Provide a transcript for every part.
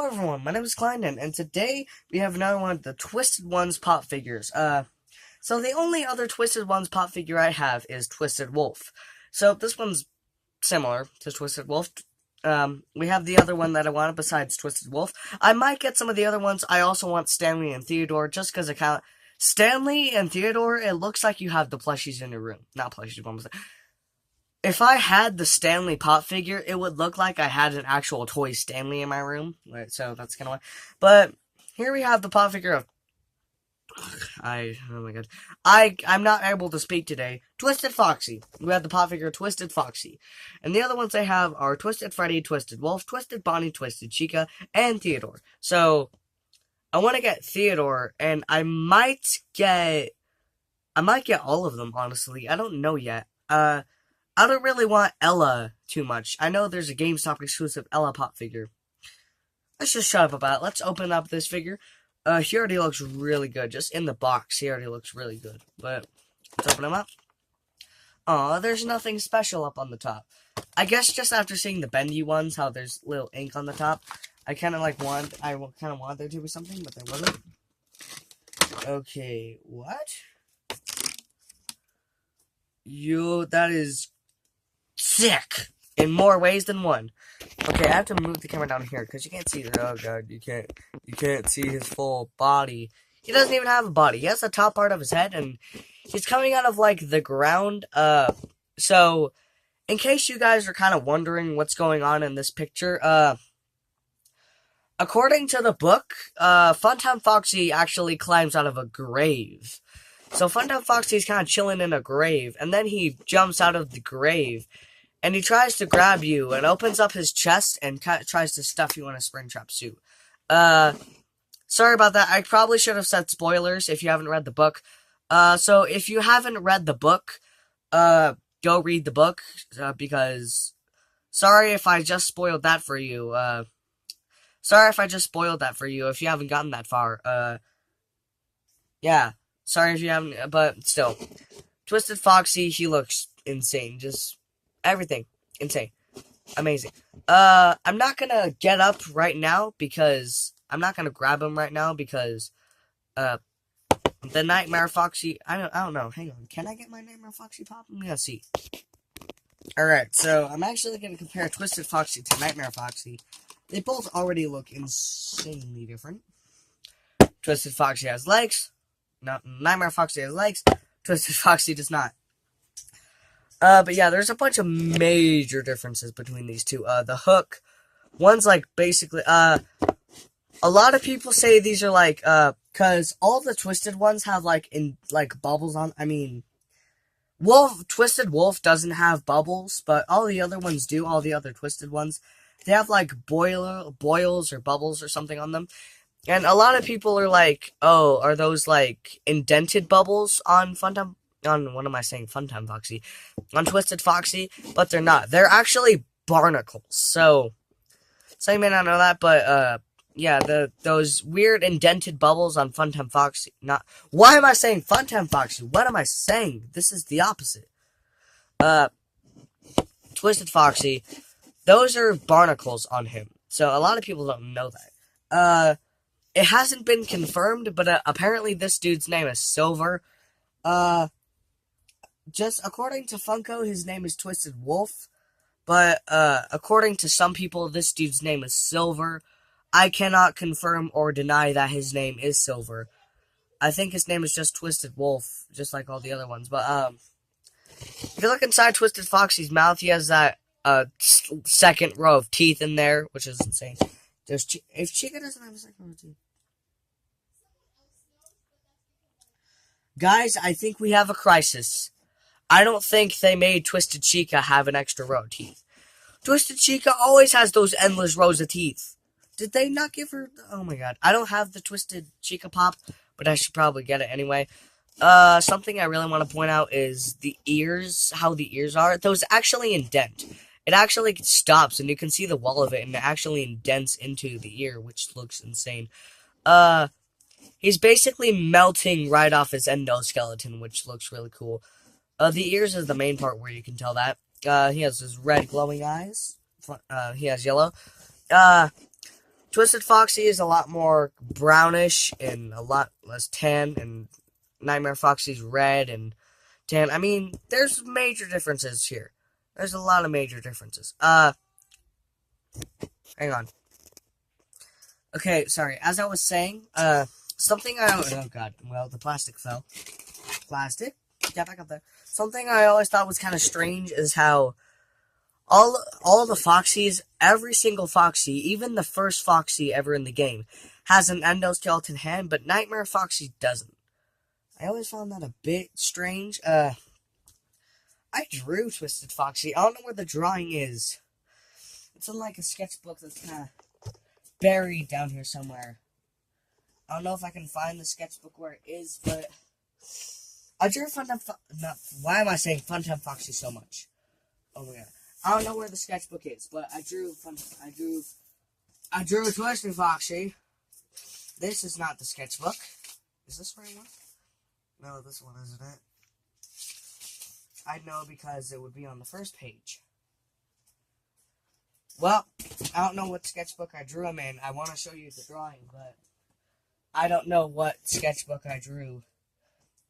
Hello everyone, my name is Kleinen, and today we have another one of the Twisted Ones pop figures. So the only other Twisted Ones pop figure I have is Twisted Wolf. So this one's similar to Twisted Wolf. We have the other one that I wanted besides Twisted Wolf. I might get some of the other ones. I also want Stanley and Theodore, just because I count Stanley and Theodore, it looks like you have the plushies in your room. Not plushies, almost. If I had the Stanley pop figure, it would look like I had an actual toy Stanley in my room. Right, so that's kind of why. But here we have the pop figure of oh my god. I'm not able to speak today. Twisted Foxy. We have the pop figure Twisted Foxy. And the other ones I have are Twisted Freddy, Twisted Wolf, Twisted Bonnie, Twisted Chica, and Theodore. So I want to get Theodore, and I might get all of them, honestly. I don't know yet. I don't really want Ella too much. I know there's a GameStop exclusive Ella pop figure. Let's just shut up about it. Let's open up this figure. He already looks really good. Just in the box, he already looks really good. But let's open him up. Aw, there's nothing special up on the top. I guess just after seeing the bendy ones, how there's little ink on the top, I kind of want there to be something, but there wasn't. Okay, what? That is sick in more ways than one. Okay, I have to move the camera down here because you can't see it. Oh god, you can't see his full body. He doesn't even have a body. He has the top part of his head, and he's coming out of like the ground. So in case you guys are kind of wondering what's going on in this picture, according to the book, Funtime Foxy actually climbs out of a grave. So Funtime Foxy is kind of chilling in a grave, and then he jumps out of the grave, and he tries to grab you, and opens up his chest, and tries to stuff you in a Springtrap suit. Sorry about that. I probably should have said spoilers if you haven't read the book. So if you haven't read the book, go read the book, because sorry if I just spoiled that for you. Sorry if I just spoiled that for you if you haven't gotten that far. Yeah. Sorry if you haven't, but still. Twisted Foxy, he looks insane. Just everything. Insane. Amazing. I'm not gonna get up right now because I'm not gonna grab him right now because the Nightmare Foxy, I don't know. Hang on. Can I get my Nightmare Foxy pop? I'm gonna see. Alright, so I'm actually gonna compare Twisted Foxy to Nightmare Foxy. They both already look insanely different. Twisted Foxy has legs. No, Nightmare Foxy has legs. Twisted Foxy does not. But yeah, there's a bunch of major differences between these two. The hook, one's like basically, a lot of people say these are like, cause all the Twisted ones have like, bubbles on, Twisted Wolf doesn't have bubbles, but all the other ones do, all the other Twisted ones. They have like boils or bubbles or something on them. And a lot of people are like, oh, are those like indented bubbles on Funtime? What am I saying? Funtime Foxy. On Twisted Foxy, but they're not. They're actually barnacles. So you may not know that, but yeah, those weird indented bubbles on Funtime Foxy. Why am I saying Funtime Foxy? What am I saying? This is the opposite. Twisted Foxy, those are barnacles on him. So a lot of people don't know that. It hasn't been confirmed, but apparently this dude's name is Silver. Just according to Funko, his name is Twisted Wolf. But according to some people, this dude's name is Silver. I cannot confirm or deny that his name is Silver. I think his name is just Twisted Wolf, just like all the other ones. But if you look inside Twisted Foxy's mouth, he has that second row of teeth in there, which is insane. If Chica doesn't have a second row of teeth. Guys, I think we have a crisis. I don't think they made Twisted Chica have an extra row of teeth. Twisted Chica always has those endless rows of teeth. Did they not give her... Oh my god. I don't have the Twisted Chica pop, but I should probably get it anyway. Something I really want to point out is the ears, how the ears are. Those actually indent. It actually stops, and you can see the wall of it, and it actually indents into the ear, which looks insane. He's basically melting right off his endoskeleton, which looks really cool. The ears is the main part where you can tell that. He has his red glowing eyes. He has yellow. Twisted Foxy is a lot more brownish and a lot less tan, and Nightmare Foxy's red and tan. I mean, there's major differences here. There's a lot of major differences. Hang on. Okay, sorry. As I was saying, something oh god, well, the plastic fell. Plastic? Get back up there. Something I always thought was kind of strange is how all the Foxies, every single Foxy, even the first Foxy ever in the game, has an endoskeleton hand, but Nightmare Foxy doesn't. I always found that a bit strange. I drew Twisted Foxy. I don't know where the drawing is. It's in like a sketchbook that's kind of buried down here somewhere. I don't know if I can find the sketchbook where it is, but I drew why am I saying Funtime Foxy so much? Oh my god. I don't know where the sketchbook is, but I drew Twisted Foxy. This is not the sketchbook. Is this the right one? No, this one isn't it. I know because it would be on the first page. Well, I don't know what sketchbook I drew him in. I want to show you the drawing, but I don't know what sketchbook I drew.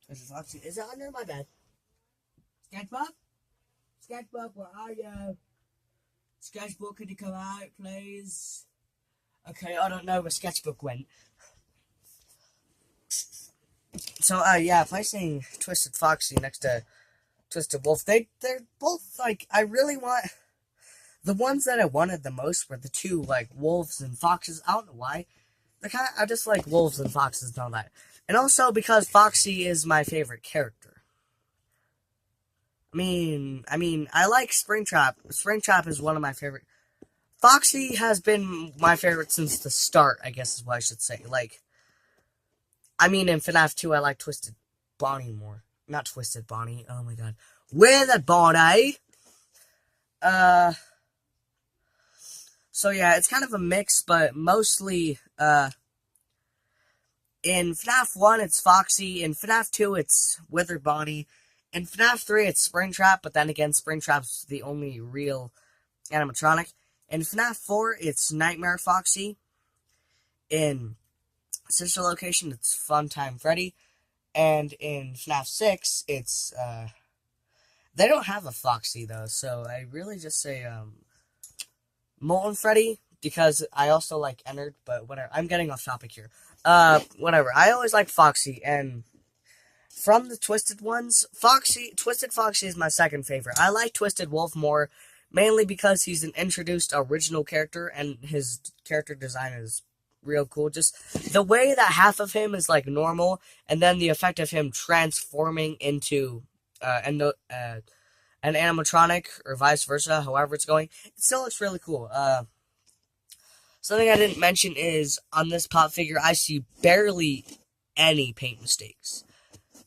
Is it under my bed? Sketchbook? Sketchbook, where are you? Sketchbook, could you come out, please? Okay, I don't know where sketchbook went. So, yeah, placing Twisted Foxy next to Twisted Wolf, they're both, like, I really want... The ones that I wanted the most were the two, like, wolves and foxes. I don't know why. I just like wolves and foxes and all that. And also because Foxy is my favorite character. I mean, I like Springtrap. Springtrap is one of my favorite. Foxy has been my favorite since the start, I guess is what I should say. Like, I mean, in FNAF 2, I like Twisted Bonnie more. Not Twisted Bonnie. Oh my god. Withered Bonnie! So yeah, it's kind of a mix, but mostly, in FNAF 1, it's Foxy. In FNAF 2, it's Withered Bonnie. In FNAF 3, it's Springtrap, but then again, Springtrap's the only real animatronic. In FNAF 4, it's Nightmare Foxy. In Sister Location, it's Funtime Freddy. And in FNAF 6, it's, they don't have a Foxy, though, so I really just say, Molten Freddy, because I also like Ennard, but whatever. I'm getting off topic here. Whatever. I always like Foxy, and from the Twisted ones, Twisted Foxy is my second favorite. I like Twisted Wolf more, mainly because he's an introduced original character, and his character design is real cool. Just the way that half of him is, like, normal, and then the effect of him transforming into, an animatronic, or vice versa, however it's going, it still looks really cool. Something I didn't mention is, on this pop figure, I see barely any paint mistakes.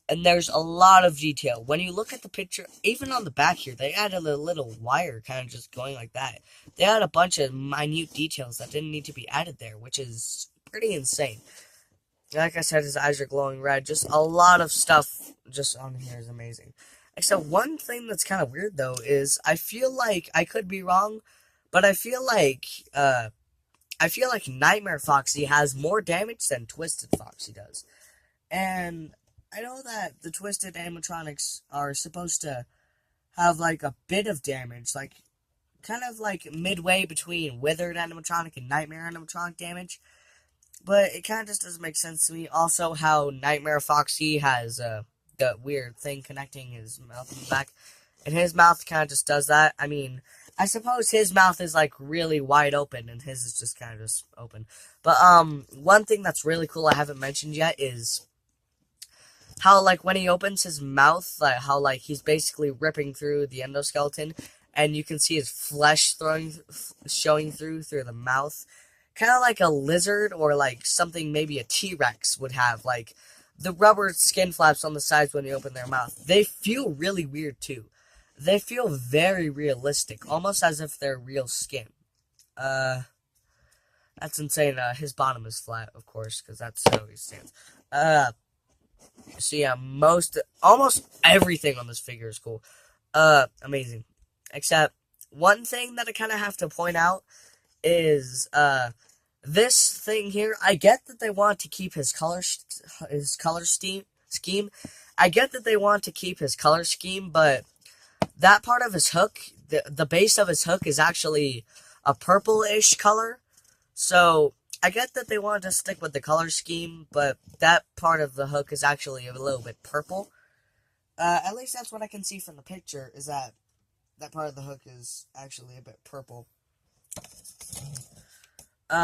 And there's a lot of detail. When you look at the picture, even on the back here, they added a little wire kind of just going like that. They had a bunch of minute details that didn't need to be added there, which is pretty insane. Like I said, his eyes are glowing red. Just a lot of stuff just on here is amazing. Except one thing that's kind of weird, though, is I feel like, I could be wrong, but I feel like Nightmare Foxy has more damage than Twisted Foxy does. And I know that the Twisted animatronics are supposed to have, like, a bit of damage, like, kind of like midway between Withered animatronic and Nightmare animatronic damage. But it kind of just doesn't make sense to me. Also, how Nightmare Foxy has, the weird thing connecting his mouth in the back. And his mouth kind of just does that. I mean, I suppose his mouth is, like, really wide open, and his is just kind of just open. But, one thing that's really cool I haven't mentioned yet is how, like, when he opens his mouth, like, how, like, he's basically ripping through the endoskeleton, and you can see his flesh showing through the mouth. Kind of like a lizard, or, like, something maybe a T-Rex would have, like, the rubber skin flaps on the sides when you open their mouth. They feel really weird, too. They feel very realistic, almost as if they're real skin. That's insane. His bottom is flat, of course, because that's how he stands. So yeah, almost everything on this figure is cool. Amazing. Except, one thing that I kind of have to point out is, This thing here, I get that they want to keep his color scheme. I get that they want to keep his color scheme, but that part of his hook, the base of his hook is actually a purple-ish color. So I get that they wanted to stick with the color scheme, but that part of the hook is actually a little bit purple. At least that's what I can see from the picture, is that part of the hook is actually a bit purple.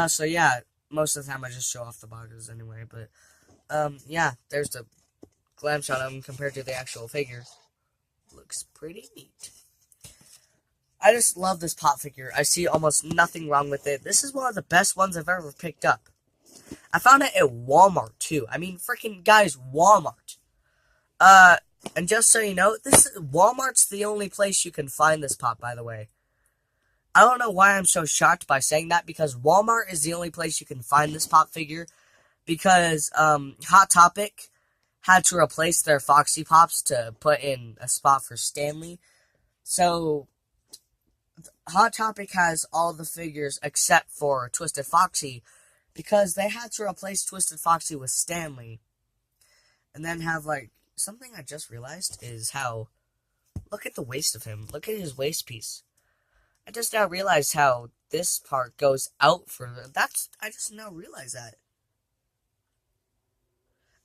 So yeah, most of the time I just show off the boxes anyway, but, yeah, there's the glam shot of him compared to the actual figure. Looks pretty neat. I just love this pop figure. I see almost nothing wrong with it. This is one of the best ones I've ever picked up. I found it at Walmart, too. I mean, freaking guys, Walmart. And just so you know, Walmart's the only place you can find this pop, by the way. I don't know why I'm so shocked by saying that, because Walmart is the only place you can find this pop figure, because, Hot Topic had to replace their Foxy Pops to put in a spot for Stanley. So Hot Topic has all the figures except for Twisted Foxy, because they had to replace Twisted Foxy with Stanley. And then have, like, something I just realized is how, look at the waist of him. Look at his waist piece. I just now realized how this part goes out further. I just now realized that.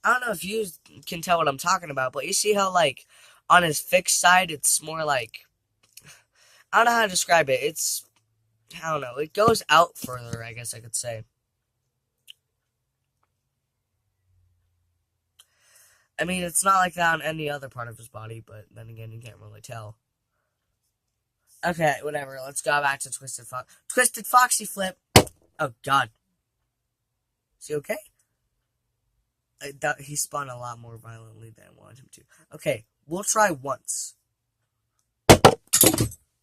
I don't know if you can tell what I'm talking about, but you see how, like, on his fixed side, it's more like, I don't know how to describe it. I don't know. It goes out further, I guess I could say. I mean, it's not like that on any other part of his body, but then again, you can't really tell. Okay, whatever. Let's go back to Twisted Foxy flip. Oh, God. Is he okay? He spun a lot more violently than I wanted him to. Okay, we'll try once.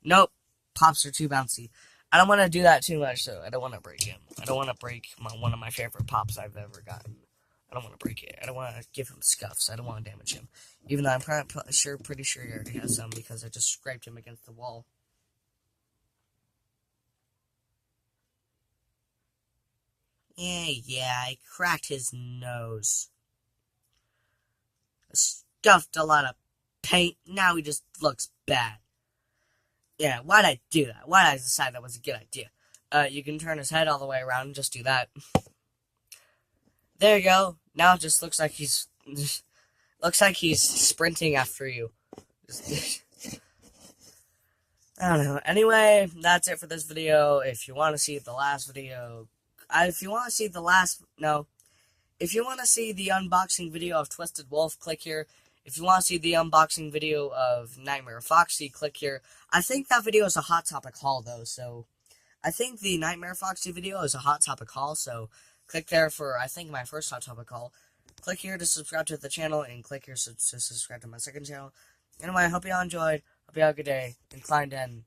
Nope. Pops are too bouncy. I don't want to do that too much, though. I don't want to break him. I don't want to break one of my favorite pops I've ever gotten. I don't want to break it. I don't want to give him scuffs. I don't want to damage him. Even though I'm pretty sure he already has some, because I just scraped him against the wall. Yeah, I cracked his nose. I stuffed a lot of paint. Now he just looks bad. Yeah, why'd I do that? Why'd I decide that was a good idea? You can turn his head all the way around and just do that. There you go. Now it just looks like he's sprinting after you. I don't know. Anyway, that's it for this video. If you want to see the last video, if you want to see the unboxing video of Twisted Wolf, click here. If you want to see the unboxing video of Nightmare Foxy, click here. I think that video is a Hot Topic haul, though, so I think the Nightmare Foxy video is a Hot Topic haul, so click there for, I think, my first Hot Topic haul. Click here to subscribe to the channel, and click here to subscribe to my second channel. Anyway, I hope you all enjoyed. Hope you have a good day. Inclined and